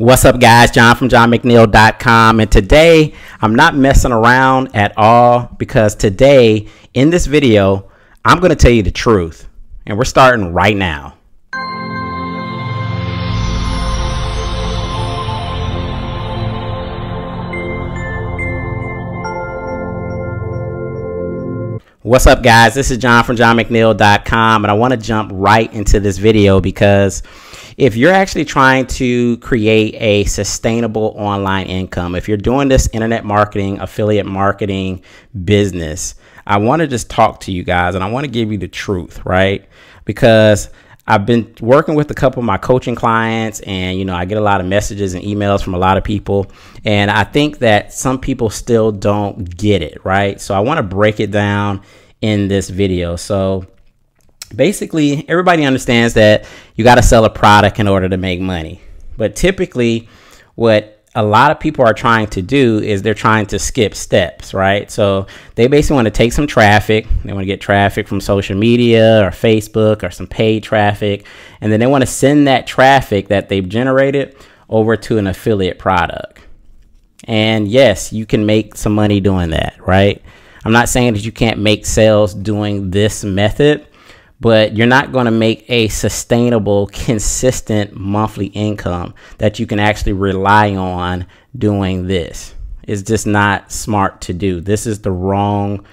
What's up, guys? John from johnmcneil.com, and today I'm not messing around at all, because today in this video I'm going to tell you the truth, and we're starting right now. What's up, guys? This is John from johnmcneil.com, and I want to jump right into this video because if you're actually trying to create a sustainable online income, if you're doing this internet marketing, affiliate marketing business, I want to just talk to you guys and I want to give you the truth, right? Because I've been working with a couple of my coaching clients, and I get a lot of messages and emails from a lot of people, and I think that some people still don't get it, right? So I want to break it down in this video. So basically, everybody understands that you got to sell a product in order to make money. But typically, what a lot of people are trying to do is they're trying to skip steps, right? So they basically want to take some traffic. They want to get traffic from social media or Facebook or some paid traffic. And then they want to send that traffic that they've generated over to an affiliate product. And yes, you can make some money doing that, right? I'm not saying that you can't make sales doing this method, but you're not going to make a sustainable, consistent monthly income that you can actually rely on doing this. It's just not smart to do. This is the wrong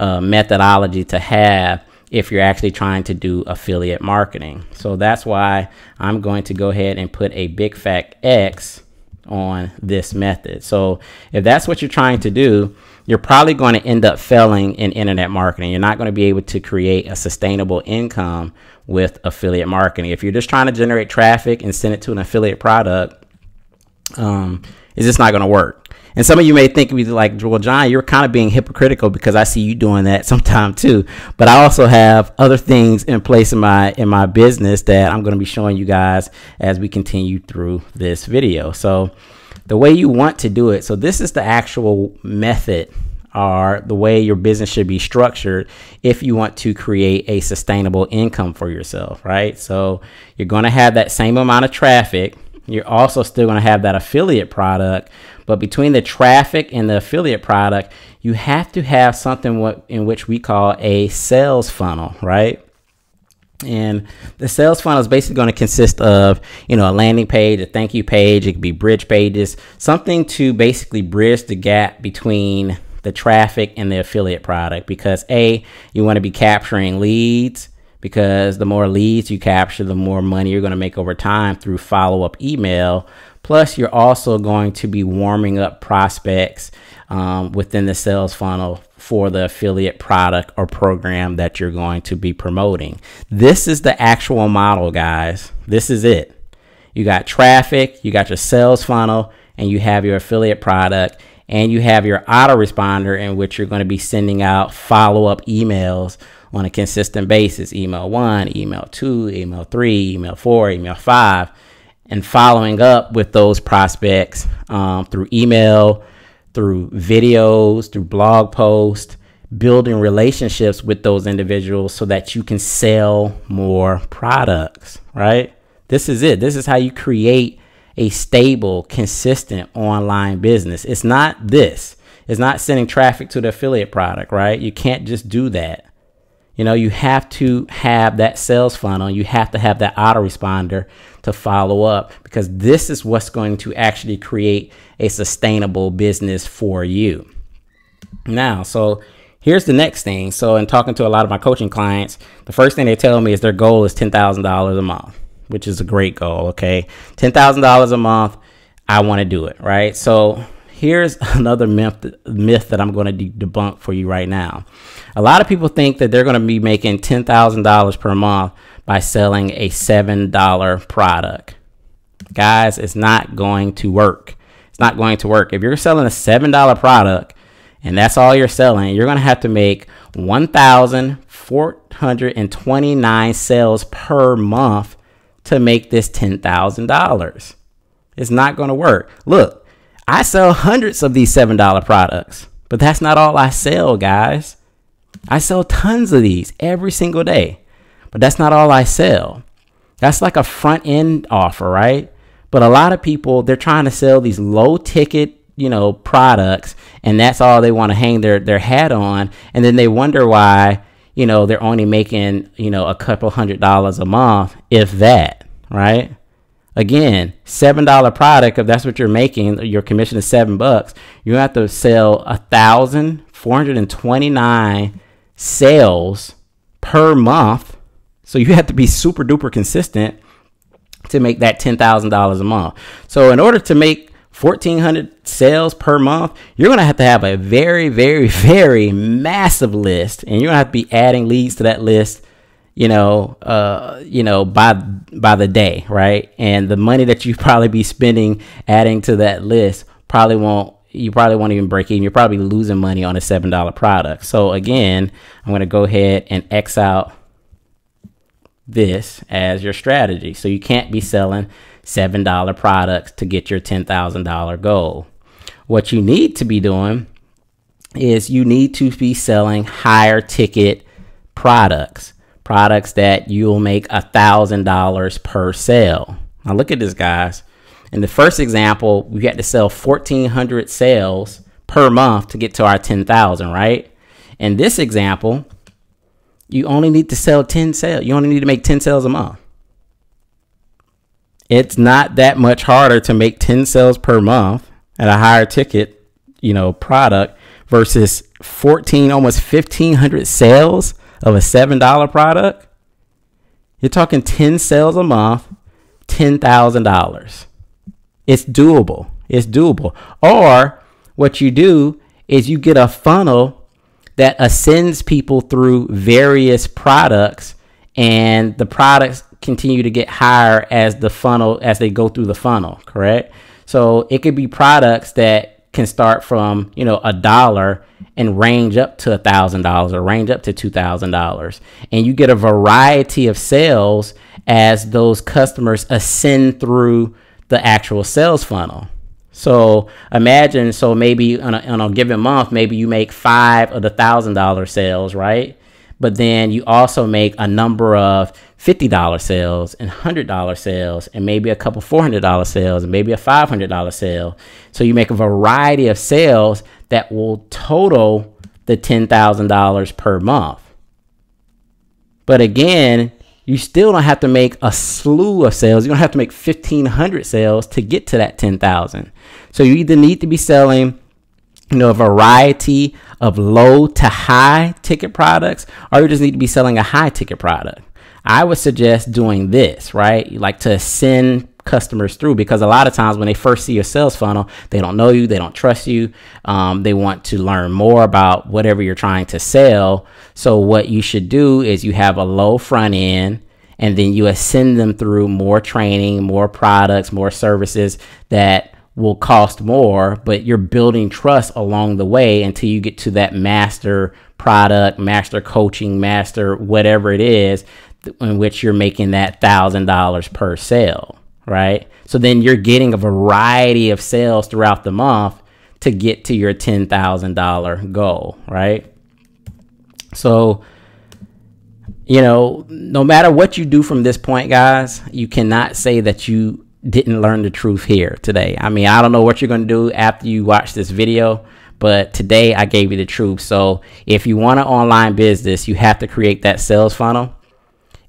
methodology to have if you're actually trying to do affiliate marketing. So that's why I'm going to go ahead and put a big fat X on this method. So if that's what you're trying to do, you're probably going to end up failing in internet marketing. You're not going to be able to create a sustainable income with affiliate marketing. If you're just trying to generate traffic and send it to an affiliate product, it's just not going to work. And some of you may think of me like, well, John, you're kind of being hypocritical because I see you doing that sometime too. But I also have other things in place in my business that I'm going to be showing you guys as we continue through this video. So the way you want to do it. So this is the actual method, or the way your business should be structured if you want to create a sustainable income for yourself, right? So you're going to have that same amount of traffic. You're also still going to have that affiliate product, but between the traffic and the affiliate product, you have to have something in which we call a sales funnel, right? And the sales funnel is basically going to consist of, a landing page, a thank you page. It could be bridge pages, something to basically bridge the gap between the traffic and the affiliate product. Because you want to be capturing leads, because the more leads you capture, the more money you're going to make over time through follow-up email. Plus, you're also going to be warming up prospects within the sales funnel for the affiliate product or program that you're going to be promoting. This is the actual model, guys. This is it. You got traffic, you got your sales funnel, and you have your affiliate product, and you have your autoresponder in which you're going to be sending out follow-up emails on a consistent basis. Email 1, email 2, email 3, email 4, email 5, and following up with those prospects through email, through videos, through blog posts, building relationships with those individuals so that you can sell more products, right? This is it. This is how you create a stable, consistent online business. It's not this. It's not sending traffic to the affiliate product, right? You can't just do that. You have to have that sales funnel. You have to have that autoresponder to follow up, because this is what's going to actually create a sustainable business for you. Now, so here's the next thing. So in talking to a lot of my coaching clients, the first thing they tell me is their goal is $10,000 a month, which is a great goal. Okay. $10,000 a month. I want to do it. Right. So here's another myth that I'm going to debunk for you right now. A lot of people think that they're going to be making $10,000 per month by selling a $7 product. Guys, it's not going to work. It's not going to work. If you're selling a $7 product and that's all you're selling, you're going to have to make 1,429 sales per month to make this $10,000. It's not going to work. Look, I sell hundreds of these $7 products, but that's not all I sell, guys. I sell tons of these every single day, but that's not all I sell. That's like a front end offer, right? But a lot of people, they're trying to sell these low ticket, products, and that's all they want to hang their hat on. And then they wonder why, they're only making, a couple $100 a month, if that, right? Again, $7 product, if that's what you're making, your commission is $7, you have to sell 1,429 sales per month. So you have to be super duper consistent to make that $10,000 a month. So in order to make 1,400 sales per month, you're going to have a very, very, very massive list, and you're going to have to be adding leads to that list, by the day, right? And the money that you probably be spending adding to that list you probably won't even break even. You're probably losing money on a $7 product. So again, I'm going to go ahead and X out this as your strategy. So you can't be selling $7 products to get your $10,000 goal. What you need to be doing is you need to be selling higher ticket products that you'll make $1,000 per sale. Now look at this, guys. In the first example, we had to sell 1,400 sales per month to get to our 10,000, right? In this example, you only need to sell 10 sales. You only need to make 10 sales a month. It's not that much harder to make 10 sales per month at a higher ticket, product versus almost 1,500 sales of a $7 product. You're talking 10 sales a month, $10,000. It's doable. It's doable. Or what you do is you get a funnel that ascends people through various products, and the products continue to get higher as they go through the funnel, correct? So it could be products that can start from, $1 and range up to $1,000 or range up to $2,000. And you get a variety of sales as those customers ascend through the actual sales funnel. So imagine, maybe on a given month, maybe you make 5 of the $1,000 sales, right? But then you also make a number of $50 sales and $100 sales, and maybe a couple $400 sales, and maybe a $500 sale. So you make a variety of sales that will total the $10,000 per month. But again, you still don't have to make a slew of sales. You don't have to make 1,500 sales to get to that 10,000. So you either need to be selling, a variety of low to high ticket products, or you just need to be selling a high ticket product. I would suggest doing this, right? You like to send customers through, because a lot of times when they first see your sales funnel, they don't know you, they don't trust you. They want to learn more about whatever you're trying to sell. So what you should do is you have a low front end, and then you ascend them through more training, more products, more services that will cost more, but you're building trust along the way until you get to that master product, master coaching, master whatever it is, in which you're making that $1,000 per sale, right? So then you're getting a variety of sales throughout the month to get to your $10,000 goal, right? So, no matter what you do from this point, guys, you cannot say that you didn't learn the truth here today. I mean, I don't know what you're going to do after you watch this video, but today I gave you the truth. So if you want an online business, you have to create that sales funnel.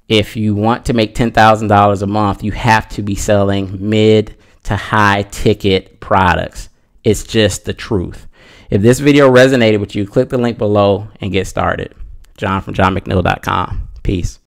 If you want to make $10,000 a month, you have to be selling mid to high ticket products. It's just the truth. If this video resonated with you, click the link below and get started. John from JohnMcNeil.com. Peace.